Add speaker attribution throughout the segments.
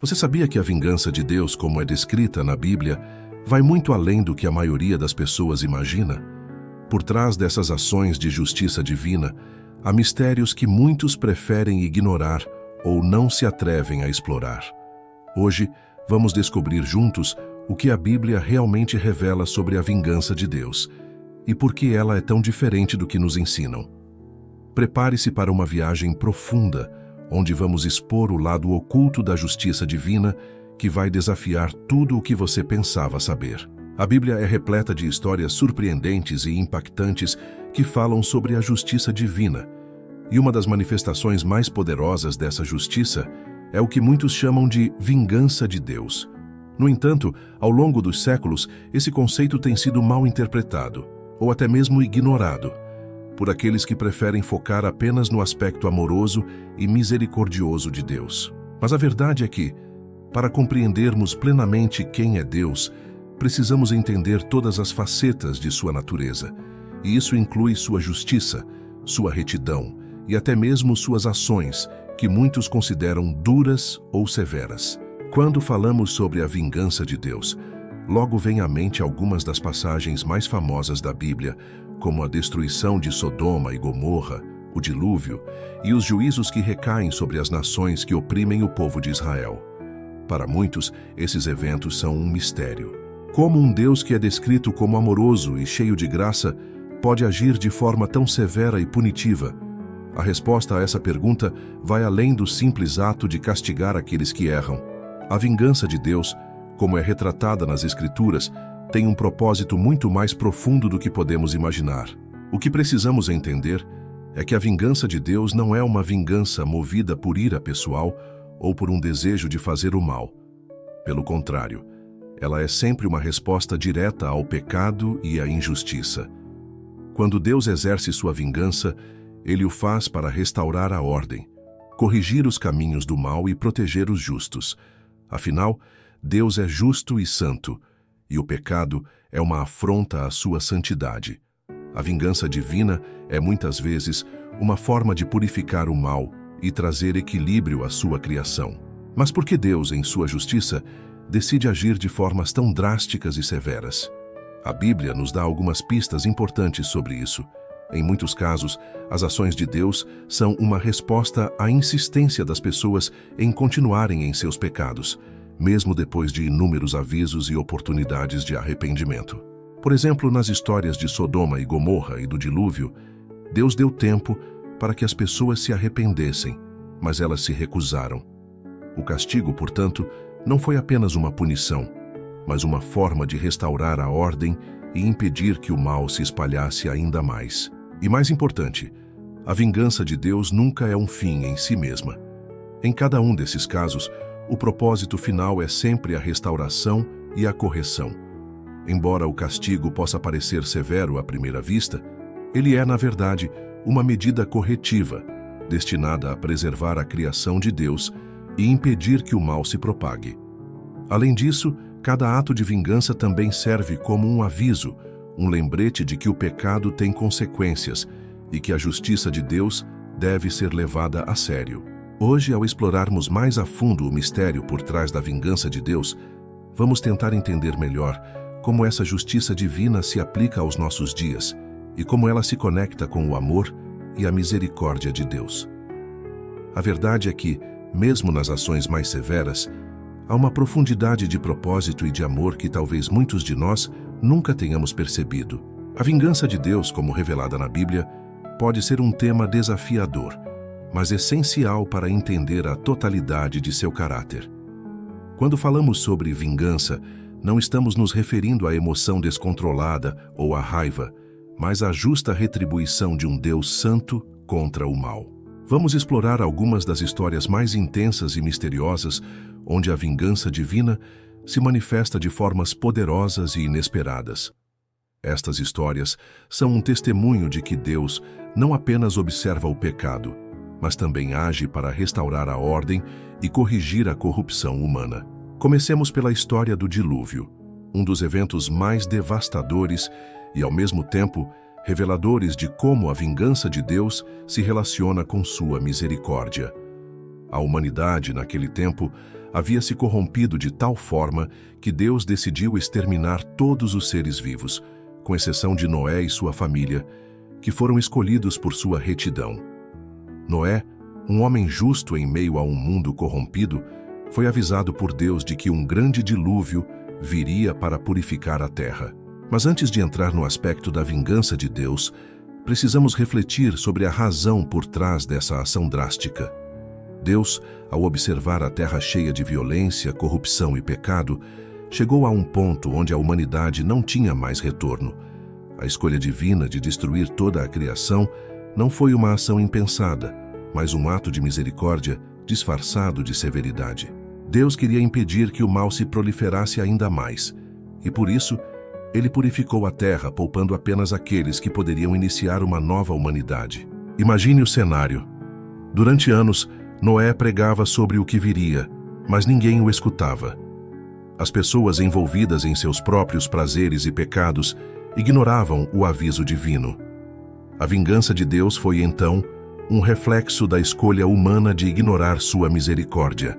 Speaker 1: Você sabia que a vingança de Deus, como é descrita na Bíblia, vai muito além do que a maioria das pessoas imagina? Por trás dessas ações de justiça divina, há mistérios que muitos preferem ignorar ou não se atrevem a explorar. Hoje, vamos descobrir juntos o que a Bíblia realmente revela sobre a vingança de Deus e por que ela é tão diferente do que nos ensinam. Prepare-se para uma viagem profunda, onde vamos expor o lado oculto da justiça divina que vai desafiar tudo o que você pensava saber. A Bíblia é repleta de histórias surpreendentes e impactantes que falam sobre a justiça divina. E uma das manifestações mais poderosas dessa justiça é o que muitos chamam de vingança de Deus. No entanto, ao longo dos séculos, esse conceito tem sido mal interpretado, ou até mesmo ignorado, por aqueles que preferem focar apenas no aspecto amoroso e misericordioso de Deus. Mas a verdade é que, para compreendermos plenamente quem é Deus, precisamos entender todas as facetas de sua natureza, e isso inclui sua justiça, sua retidão e até mesmo suas ações, que muitos consideram duras ou severas. Quando falamos sobre a vingança de Deus, logo vem à mente algumas das passagens mais famosas da Bíblia, como a destruição de Sodoma e Gomorra, o dilúvio e os juízos que recaem sobre as nações que oprimem o povo de Israel. Para muitos, esses eventos são um mistério. Como um Deus que é descrito como amoroso e cheio de graça pode agir de forma tão severa e punitiva? A resposta a essa pergunta vai além do simples ato de castigar aqueles que erram. A vingança de Deus, como é retratada nas Escrituras, tem um propósito muito mais profundo do que podemos imaginar. O que precisamos entender é que a vingança de Deus não é uma vingança movida por ira pessoal ou por um desejo de fazer o mal. Pelo contrário, ela é sempre uma resposta direta ao pecado e à injustiça. Quando Deus exerce sua vingança, Ele o faz para restaurar a ordem, corrigir os caminhos do mal e proteger os justos. Afinal, Deus é justo e santo, e o pecado é uma afronta à sua santidade. A vingança divina é, muitas vezes, uma forma de purificar o mal e trazer equilíbrio à sua criação. Mas por que Deus, em sua justiça, decide agir de formas tão drásticas e severas? A Bíblia nos dá algumas pistas importantes sobre isso. Em muitos casos, as ações de Deus são uma resposta à insistência das pessoas em continuarem em seus pecados, mesmo depois de inúmeros avisos e oportunidades de arrependimento. Por exemplo, nas histórias de Sodoma e Gomorra e do dilúvio, Deus deu tempo para que as pessoas se arrependessem, mas elas se recusaram. O castigo, portanto, não foi apenas uma punição, mas uma forma de restaurar a ordem e impedir que o mal se espalhasse ainda mais. E mais importante, a vingança de Deus nunca é um fim em si mesma. Em cada um desses casos, o propósito final é sempre a restauração e a correção. Embora o castigo possa parecer severo à primeira vista, ele é, na verdade, uma medida corretiva, destinada a preservar a criação de Deus e impedir que o mal se propague. Além disso, cada ato de vingança também serve como um aviso, um lembrete de que o pecado tem consequências e que a justiça de Deus deve ser levada a sério. Hoje, ao explorarmos mais a fundo o mistério por trás da vingança de Deus, vamos tentar entender melhor como essa justiça divina se aplica aos nossos dias e como ela se conecta com o amor e a misericórdia de Deus. A verdade é que, mesmo nas ações mais severas, há uma profundidade de propósito e de amor que talvez muitos de nós nunca tenhamos percebido. A vingança de Deus, como revelada na Bíblia, pode ser um tema desafiador, mas essencial para entender a totalidade de seu caráter. Quando falamos sobre vingança, não estamos nos referindo à emoção descontrolada ou à raiva, mas à justa retribuição de um Deus santo contra o mal. Vamos explorar algumas das histórias mais intensas e misteriosas onde a vingança divina se manifesta de formas poderosas e inesperadas. Estas histórias são um testemunho de que Deus não apenas observa o pecado, mas também age para restaurar a ordem e corrigir a corrupção humana. Comecemos pela história do dilúvio, um dos eventos mais devastadores e, ao mesmo tempo, reveladores de como a vingança de Deus se relaciona com sua misericórdia. A humanidade, naquele tempo, havia se corrompido de tal forma que Deus decidiu exterminar todos os seres vivos, com exceção de Noé e sua família, que foram escolhidos por sua retidão. Noé, um homem justo em meio a um mundo corrompido, foi avisado por Deus de que um grande dilúvio viria para purificar a terra. Mas antes de entrar no aspecto da vingança de Deus, precisamos refletir sobre a razão por trás dessa ação drástica. Deus, ao observar a terra cheia de violência, corrupção e pecado, chegou a um ponto onde a humanidade não tinha mais retorno. A escolha divina de destruir toda a criação não foi uma ação impensada, mas um ato de misericórdia disfarçado de severidade. Deus queria impedir que o mal se proliferasse ainda mais, e por isso, Ele purificou a terra, poupando apenas aqueles que poderiam iniciar uma nova humanidade. Imagine o cenário. Durante anos, Noé pregava sobre o que viria, mas ninguém o escutava. As pessoas envolvidas em seus próprios prazeres e pecados ignoravam o aviso divino. A vingança de Deus foi, então, um reflexo da escolha humana de ignorar sua misericórdia.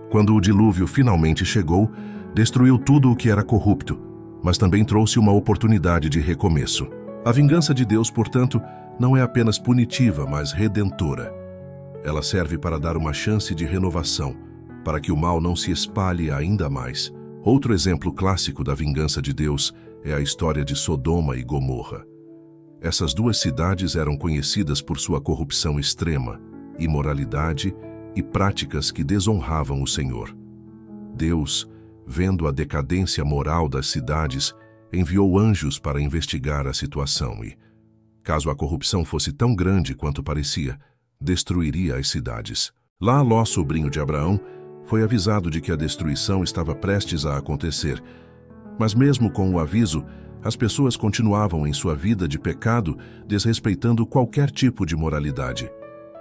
Speaker 1: Quando o dilúvio finalmente chegou, destruiu tudo o que era corrupto, mas também trouxe uma oportunidade de recomeço. A vingança de Deus, portanto, não é apenas punitiva, mas redentora. Ela serve para dar uma chance de renovação, para que o mal não se espalhe ainda mais. Outro exemplo clássico da vingança de Deus é a história de Sodoma e Gomorra. Essas duas cidades eram conhecidas por sua corrupção extrema, imoralidade e práticas que desonravam o Senhor. Deus, vendo a decadência moral das cidades, enviou anjos para investigar a situação e, caso a corrupção fosse tão grande quanto parecia, destruiria as cidades. Lá, Ló, sobrinho de Abraão, foi avisado de que a destruição estava prestes a acontecer. Mas mesmo com o aviso, as pessoas continuavam em sua vida de pecado, desrespeitando qualquer tipo de moralidade.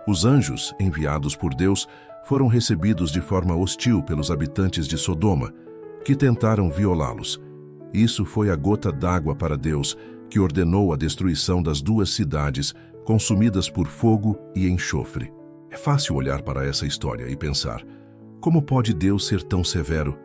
Speaker 1: Os anjos, enviados por Deus, foram recebidos de forma hostil pelos habitantes de Sodoma, que tentaram violá-los. Isso foi a gota d'água para Deus, que ordenou a destruição das duas cidades, consumidas por fogo e enxofre. É fácil olhar para essa história e pensar, como pode Deus ser tão severo?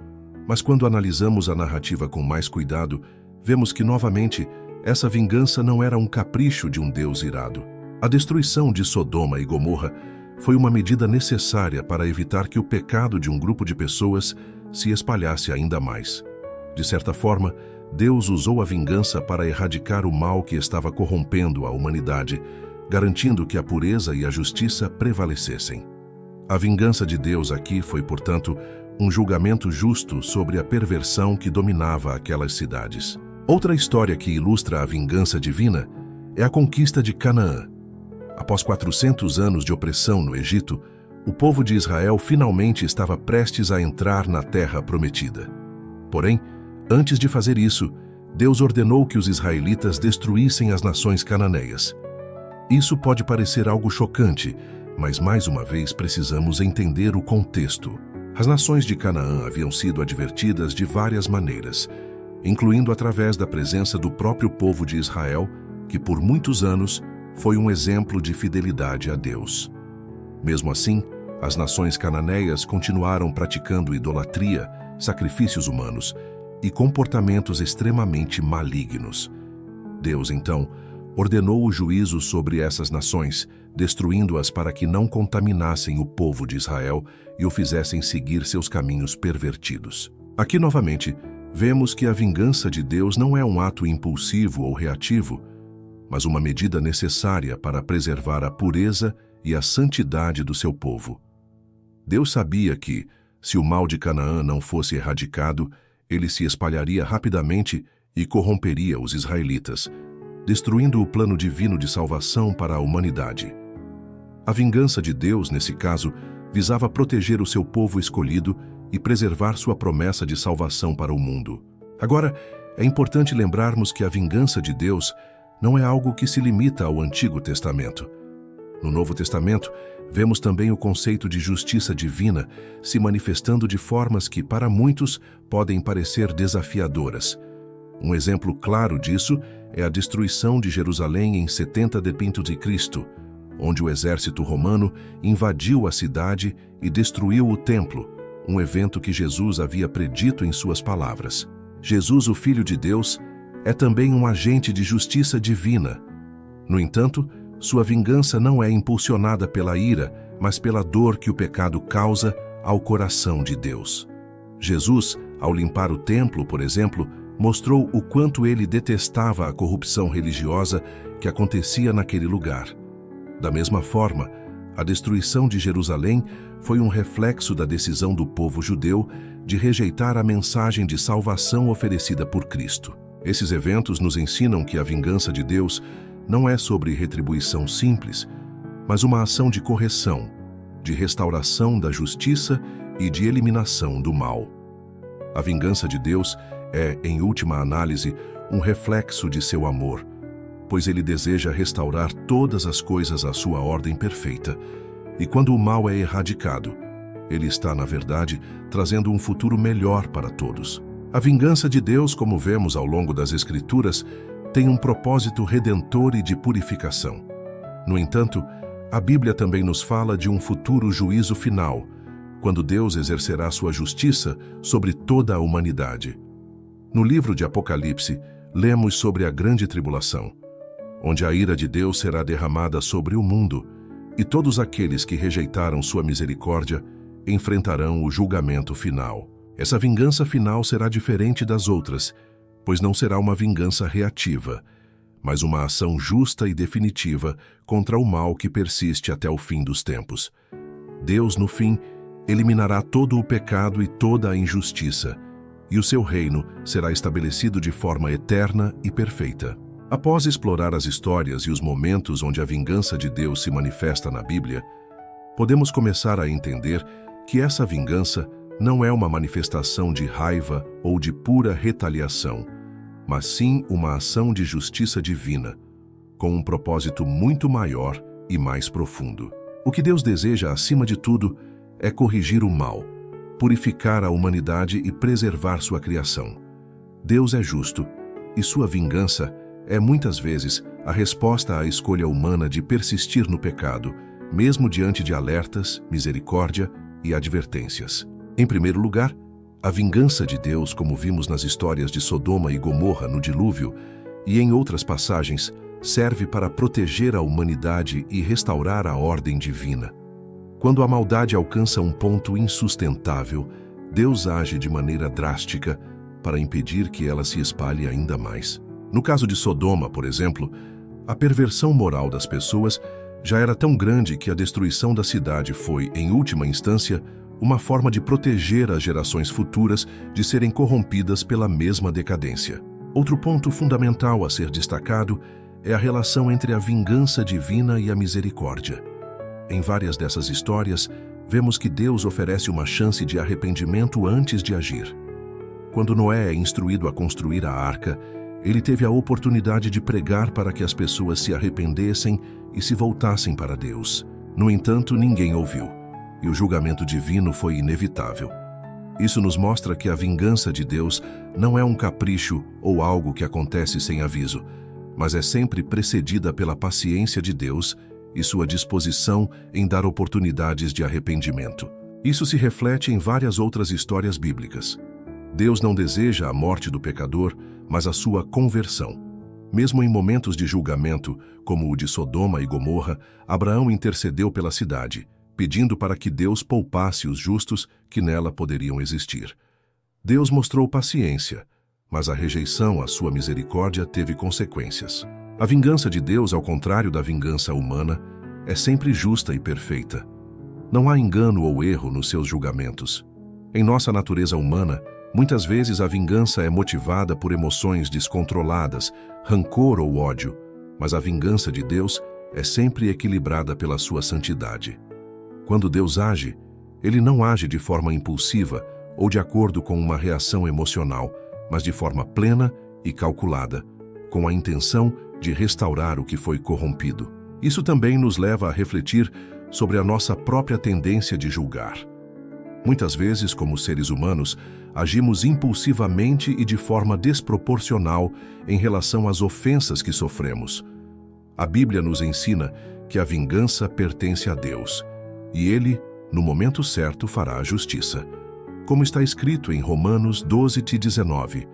Speaker 1: Mas quando analisamos a narrativa com mais cuidado, vemos que, novamente, essa vingança não era um capricho de um Deus irado. A destruição de Sodoma e Gomorra foi uma medida necessária para evitar que o pecado de um grupo de pessoas se espalhasse ainda mais. De certa forma, Deus usou a vingança para erradicar o mal que estava corrompendo a humanidade, garantindo que a pureza e a justiça prevalecessem. A vingança de Deus aqui foi, portanto, um julgamento justo sobre a perversão que dominava aquelas cidades. Outra história que ilustra a vingança divina é a conquista de Canaã. Após 400 anos de opressão no Egito, o povo de Israel finalmente estava prestes a entrar na terra prometida. Porém, antes de fazer isso, Deus ordenou que os israelitas destruíssem as nações cananeias. Isso pode parecer algo chocante, mas mais uma vez precisamos entender o contexto. As nações de Canaã haviam sido advertidas de várias maneiras, incluindo através da presença do próprio povo de Israel, que por muitos anos foi um exemplo de fidelidade a Deus. Mesmo assim, as nações cananeias continuaram praticando idolatria, sacrifícios humanos e comportamentos extremamente malignos. Deus, então, ordenou o juízo sobre essas nações, destruindo-as para que não contaminassem o povo de Israel e o fizessem seguir seus caminhos pervertidos. Aqui, novamente, vemos que a vingança de Deus não é um ato impulsivo ou reativo, mas uma medida necessária para preservar a pureza e a santidade do seu povo. Deus sabia que, se o mal de Canaã não fosse erradicado, ele se espalharia rapidamente e corromperia os israelitas, destruindo o plano divino de salvação para a humanidade. A vingança de Deus, nesse caso, visava proteger o seu povo escolhido e preservar sua promessa de salvação para o mundo. Agora, é importante lembrarmos que a vingança de Deus não é algo que se limita ao Antigo Testamento. No Novo Testamento, vemos também o conceito de justiça divina se manifestando de formas que, para muitos, podem parecer desafiadoras. Um exemplo claro disso é a destruição de Jerusalém em 70 d.C., onde o exército romano invadiu a cidade e destruiu o templo, um evento que Jesus havia predito em suas palavras. Jesus, o Filho de Deus, é também um agente de justiça divina. No entanto, sua vingança não é impulsionada pela ira, mas pela dor que o pecado causa ao coração de Deus. Jesus, ao limpar o templo, por exemplo, mostrou o quanto ele detestava a corrupção religiosa que acontecia naquele lugar. Da mesma forma, a destruição de Jerusalém foi um reflexo da decisão do povo judeu de rejeitar a mensagem de salvação oferecida por Cristo. Esses eventos nos ensinam que a vingança de Deus não é sobre retribuição simples, mas uma ação de correção, de restauração da justiça e de eliminação do mal. A vingança de Deus é, em última análise, um reflexo de seu amor, pois ele deseja restaurar todas as coisas à sua ordem perfeita. E quando o mal é erradicado, ele está, na verdade, trazendo um futuro melhor para todos. A vingança de Deus, como vemos ao longo das Escrituras, tem um propósito redentor e de purificação. No entanto, a Bíblia também nos fala de um futuro juízo final, quando Deus exercerá sua justiça sobre toda a humanidade. No livro de Apocalipse, lemos sobre a grande tribulação, onde a ira de Deus será derramada sobre o mundo, e todos aqueles que rejeitaram sua misericórdia enfrentarão o julgamento final. Essa vingança final será diferente das outras, pois não será uma vingança reativa, mas uma ação justa e definitiva contra o mal que persiste até o fim dos tempos. Deus, no fim, eliminará todo o pecado e toda a injustiça, e o seu reino será estabelecido de forma eterna e perfeita. Após explorar as histórias e os momentos onde a vingança de Deus se manifesta na Bíblia, podemos começar a entender que essa vingança não é uma manifestação de raiva ou de pura retaliação, mas sim uma ação de justiça divina, com um propósito muito maior e mais profundo. O que Deus deseja, acima de tudo, é corrigir o mal, purificar a humanidade e preservar sua criação. Deus é justo, e sua vingança é muitas vezes a resposta à escolha humana de persistir no pecado, mesmo diante de alertas, misericórdia e advertências. Em primeiro lugar, a vingança de Deus, como vimos nas histórias de Sodoma e Gomorra no dilúvio e em outras passagens, serve para proteger a humanidade e restaurar a ordem divina. Quando a maldade alcança um ponto insustentável, Deus age de maneira drástica para impedir que ela se espalhe ainda mais. No caso de Sodoma, por exemplo, a perversão moral das pessoas já era tão grande que a destruição da cidade foi, em última instância, uma forma de proteger as gerações futuras de serem corrompidas pela mesma decadência. Outro ponto fundamental a ser destacado é a relação entre a vingança divina e a misericórdia. Em várias dessas histórias, vemos que Deus oferece uma chance de arrependimento antes de agir. Quando Noé é instruído a construir a arca, ele teve a oportunidade de pregar para que as pessoas se arrependessem e se voltassem para Deus. No entanto, ninguém ouviu, e o julgamento divino foi inevitável. Isso nos mostra que a vingança de Deus não é um capricho ou algo que acontece sem aviso, mas é sempre precedida pela paciência de Deus e sua disposição em dar oportunidades de arrependimento. Isso se reflete em várias outras histórias bíblicas. Deus não deseja a morte do pecador, mas a sua conversão. Mesmo em momentos de julgamento, como o de Sodoma e Gomorra, Abraão intercedeu pela cidade, pedindo para que Deus poupasse os justos que nela poderiam existir. Deus mostrou paciência, mas a rejeição à sua misericórdia teve consequências. A vingança de Deus, ao contrário da vingança humana, é sempre justa e perfeita. Não há engano ou erro nos seus julgamentos. Em nossa natureza humana, muitas vezes a vingança é motivada por emoções descontroladas, rancor ou ódio, mas a vingança de Deus é sempre equilibrada pela sua santidade. Quando Deus age, ele não age de forma impulsiva ou de acordo com uma reação emocional, mas de forma plena e calculada, com a intenção de restaurar o que foi corrompido. Isso também nos leva a refletir sobre a nossa própria tendência de julgar. Muitas vezes, como seres humanos, agimos impulsivamente e de forma desproporcional em relação às ofensas que sofremos. A Bíblia nos ensina que a vingança pertence a Deus, e Ele, no momento certo, fará a justiça. Como está escrito em Romanos 12:19,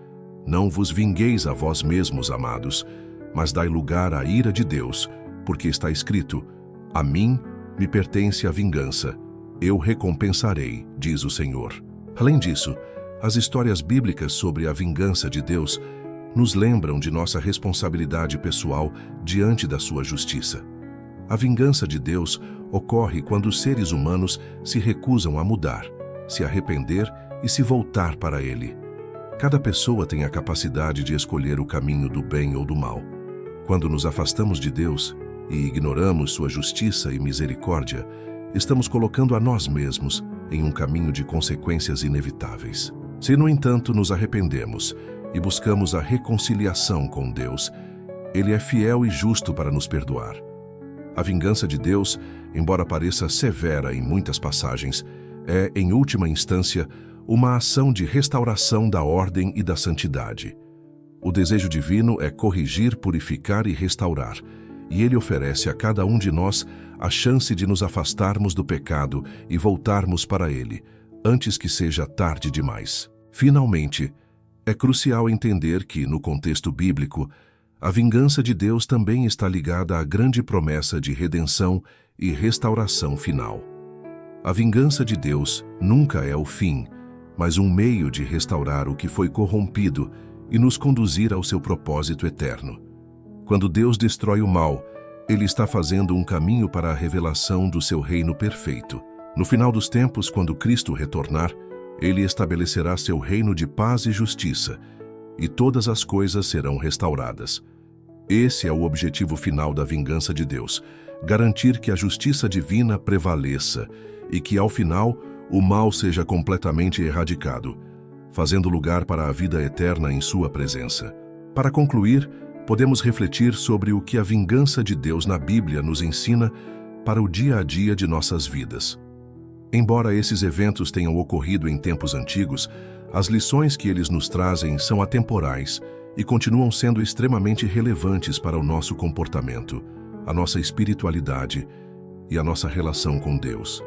Speaker 1: não vos vingueis a vós mesmos, amados, mas dai lugar à ira de Deus, porque está escrito, a mim me pertence a vingança, eu recompensarei, diz o Senhor. Além disso, as histórias bíblicas sobre a vingança de Deus nos lembram de nossa responsabilidade pessoal diante da sua justiça. A vingança de Deus ocorre quando os seres humanos se recusam a mudar, se arrepender e se voltar para Ele. Cada pessoa tem a capacidade de escolher o caminho do bem ou do mal. Quando nos afastamos de Deus e ignoramos sua justiça e misericórdia, estamos colocando a nós mesmos em um caminho de consequências inevitáveis. Se, no entanto, nos arrependemos e buscamos a reconciliação com Deus, Ele é fiel e justo para nos perdoar. A vingança de Deus, embora pareça severa em muitas passagens, é, em última instância, uma ação de restauração da ordem e da santidade. O desejo divino é corrigir, purificar e restaurar, e Ele oferece a cada um de nós a chance de nos afastarmos do pecado e voltarmos para Ele, antes que seja tarde demais. Finalmente, é crucial entender que, no contexto bíblico, a vingança de Deus também está ligada à grande promessa de redenção e restauração final. A vingança de Deus nunca é o fim, mas um meio de restaurar o que foi corrompido e nos conduzir ao seu propósito eterno. Quando Deus destrói o mal, Ele está fazendo um caminho para a revelação do seu reino perfeito. No final dos tempos, quando Cristo retornar, Ele estabelecerá seu reino de paz e justiça, e todas as coisas serão restauradas. Esse é o objetivo final da vingança de Deus, garantir que a justiça divina prevaleça e que, ao final, o mal seja completamente erradicado, fazendo lugar para a vida eterna em sua presença. Para concluir, podemos refletir sobre o que a vingança de Deus na Bíblia nos ensina para o dia a dia de nossas vidas. Embora esses eventos tenham ocorrido em tempos antigos, as lições que eles nos trazem são atemporais e continuam sendo extremamente relevantes para o nosso comportamento, a nossa espiritualidade e a nossa relação com Deus.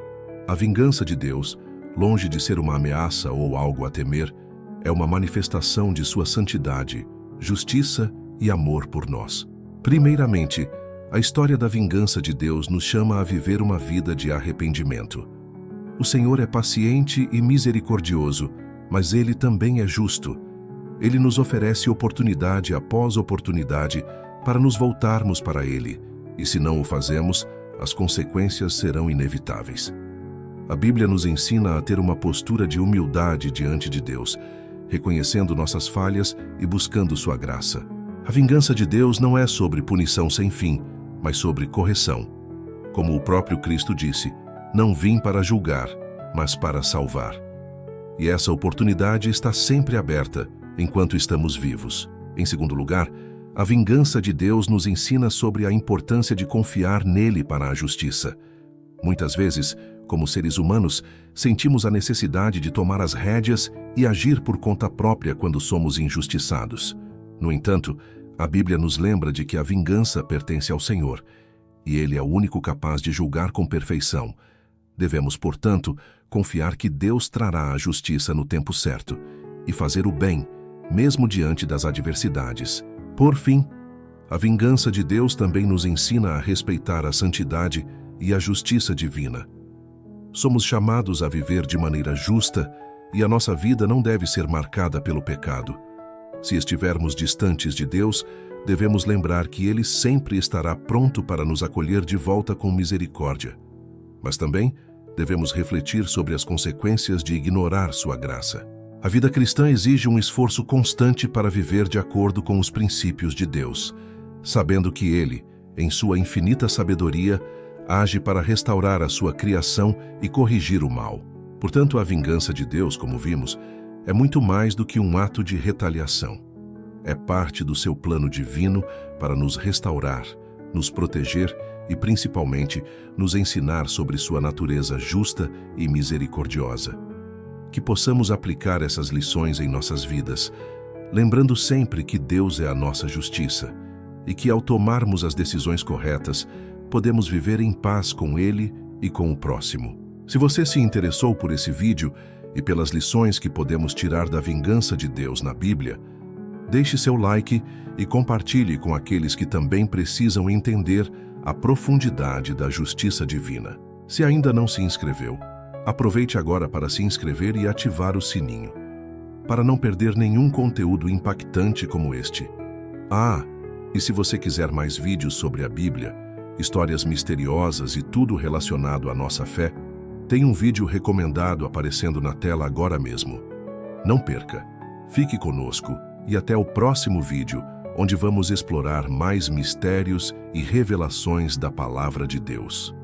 Speaker 1: A vingança de Deus, longe de ser uma ameaça ou algo a temer, é uma manifestação de sua santidade, justiça e amor por nós. Primeiramente, a história da vingança de Deus nos chama a viver uma vida de arrependimento. O Senhor é paciente e misericordioso, mas Ele também é justo. Ele nos oferece oportunidade após oportunidade para nos voltarmos para Ele, e se não o fazemos, as consequências serão inevitáveis. A Bíblia nos ensina a ter uma postura de humildade diante de Deus, reconhecendo nossas falhas e buscando sua graça. A vingança de Deus não é sobre punição sem fim, mas sobre correção. Como o próprio Cristo disse, não vim para julgar, mas para salvar. E essa oportunidade está sempre aberta enquanto estamos vivos. Em segundo lugar, a vingança de Deus nos ensina sobre a importância de confiar nele para a justiça. Muitas vezes, como seres humanos, sentimos a necessidade de tomar as rédeas e agir por conta própria quando somos injustiçados. No entanto, a Bíblia nos lembra de que a vingança pertence ao Senhor, e Ele é o único capaz de julgar com perfeição. Devemos, portanto, confiar que Deus trará a justiça no tempo certo e fazer o bem, mesmo diante das adversidades. Por fim, a vingança de Deus também nos ensina a respeitar a santidade e a justiça divina. Somos chamados a viver de maneira justa e a nossa vida não deve ser marcada pelo pecado. Se estivermos distantes de Deus, devemos lembrar que Ele sempre estará pronto para nos acolher de volta com misericórdia. Mas também devemos refletir sobre as consequências de ignorar sua graça. A vida cristã exige um esforço constante para viver de acordo com os princípios de Deus, sabendo que Ele, em sua infinita sabedoria, age para restaurar a sua criação e corrigir o mal. Portanto, a vingança de Deus, como vimos, é muito mais do que um ato de retaliação. É parte do seu plano divino para nos restaurar, nos proteger e, principalmente, nos ensinar sobre sua natureza justa e misericordiosa. Que possamos aplicar essas lições em nossas vidas, lembrando sempre que Deus é a nossa justiça e que, ao tomarmos as decisões corretas, podemos viver em paz com Ele e com o próximo. Se você se interessou por esse vídeo, e pelas lições que podemos tirar da vingança de Deus na Bíblia, deixe seu like e compartilhe com aqueles que também precisam entender a profundidade da justiça divina. Se ainda não se inscreveu, aproveite agora para se inscrever e ativar o sininho, para não perder nenhum conteúdo impactante como este. E se você quiser mais vídeos sobre a Bíblia, histórias misteriosas e tudo relacionado à nossa fé, tem um vídeo recomendado aparecendo na tela agora mesmo. Não perca, fique conosco e até o próximo vídeo, onde vamos explorar mais mistérios e revelações da Palavra de Deus.